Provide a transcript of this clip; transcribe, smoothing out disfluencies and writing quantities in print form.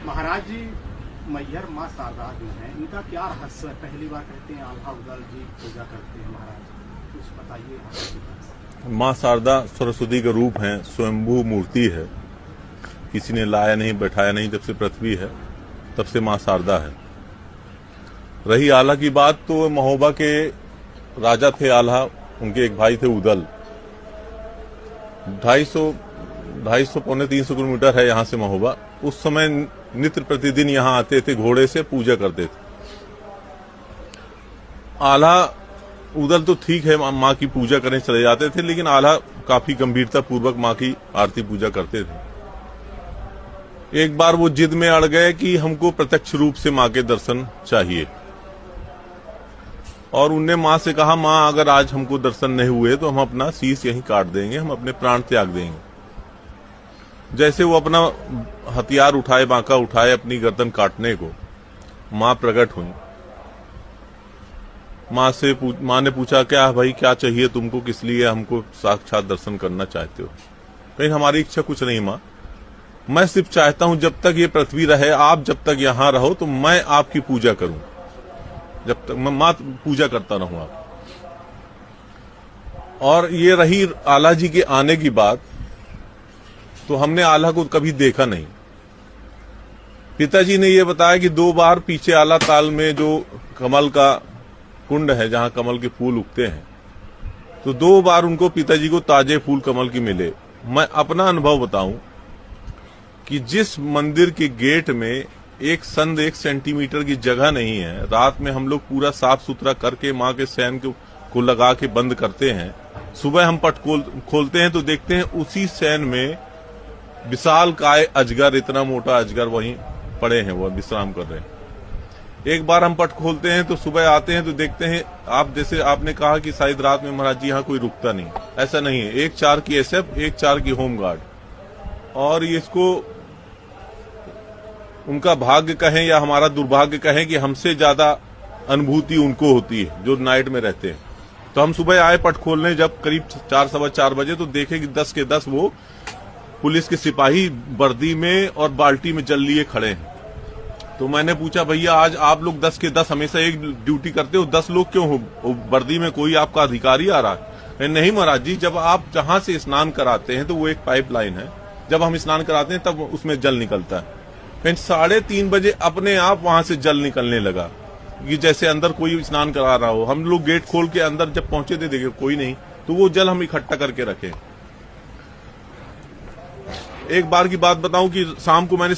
महाराज जी मैहर माँ शारदा जो है, इनका क्या रहस्य है? पहली बार कहते हैं आल्हा उदल जी पूजा करते हैं महाराज, कुछ बताइए। माँ शारदा सरस्वती का रूप है, स्वयंभू मूर्ति है, किसी ने लाया नहीं बैठाया नहीं। जब से पृथ्वी है तब से माँ शारदा है। रही आल्हा की बात, तो महोबा के राजा थे आल्हा, उनके एक भाई थे उदल। 250 पौने 300 किलोमीटर है यहाँ से महोबा। उस समय नित्य प्रतिदिन यहाँ आते थे, घोड़े से पूजा करते थे। आल्हा उदल तो ठीक है, माँ की पूजा करने चले जाते थे, लेकिन आल्हा काफी गंभीरता पूर्वक माँ की आरती पूजा करते थे। एक बार वो जिद में अड़ गए कि हमको प्रत्यक्ष रूप से माँ के दर्शन चाहिए, और उनने माँ से कहा, माँ अगर आज हमको दर्शन नहीं हुए तो हम अपना शीश यहीं काट देंगे, हम अपने प्राण त्याग देंगे। जैसे वो अपना हथियार उठाए, बांका उठाए अपनी गर्दन काटने को, माँ प्रकट हुई। माँ ने पूछा, क्या भाई क्या चाहिए तुमको, किस लिए हमको साक्षात दर्शन करना चाहते हो? कहीं हमारी इच्छा कुछ नहीं माँ, मैं सिर्फ चाहता हूं जब तक ये पृथ्वी रहे, आप जब तक यहां रहो तो मैं आपकी पूजा करूं, जब तक मैं मां पूजा करता रहूं आप। और ये रही आल्हा जी के आने की बात, तो हमने आल्हा को कभी देखा नहीं। पिताजी ने ये बताया कि 2 बार पीछे आला ताल में जो कमल का कुंड है, जहां कमल के फूल उगते हैं, तो 2 बार उनको पिताजी को ताजे फूल कमल के मिले। मैं अपना अनुभव बताऊं कि जिस मंदिर के गेट में 1 सेंटीमीटर की जगह नहीं है, रात में हम लोग पूरा साफ सुथरा करके माँ के सैन को लगा के बंद करते हैं। सुबह हम पट खोलते हैं तो देखते हैं उसी सैन में विशाल काय अजगर, इतना मोटा अजगर वहीं पड़े हैं, वो विश्राम कर रहे हैं। एक बार हम पट खोलते हैं तो सुबह आते हैं तो देखते हैं, आप जैसे आपने कहा कि शायद रात में महाराज जी यहाँ कोई रुकता नहीं, ऐसा नहीं है। 1 4 की एसएफ, 1 4 की होमगार्ड। और इसको उनका भाग्य कहें या हमारा दुर्भाग्य कहें कि हमसे ज्यादा अनुभूति उनको होती है जो नाइट में रहते हैं। तो हम सुबह आए पट खोलने, जब करीब 4 सवा 4 बजे, तो देखे कि 10 के 10 वो पुलिस के सिपाही वर्दी में और बाल्टी में जल लिए खड़े हैं। तो मैंने पूछा, भैया आज आप लोग 10 के 10 हमेशा एक ड्यूटी करते हो, 10 लोग क्यों हो वर्दी में? कोई आपका अधिकारी आ रहा है? नहीं महाराज जी, जब आप जहां से स्नान कराते हैं तो वो एक पाइपलाइन है, जब हम स्नान कराते हैं तब उसमें जल निकलता है। फिर 3:30 बजे अपने आप वहां से जल निकलने लगा, कि जैसे अंदर कोई स्नान करा रहा हो। हम लोग गेट खोल के अंदर जब पहुंचे थे, देखे कोई नहीं, तो वो जल हम इकट्ठा करके रखे। एक बार की बात बताऊं कि शाम को मैंने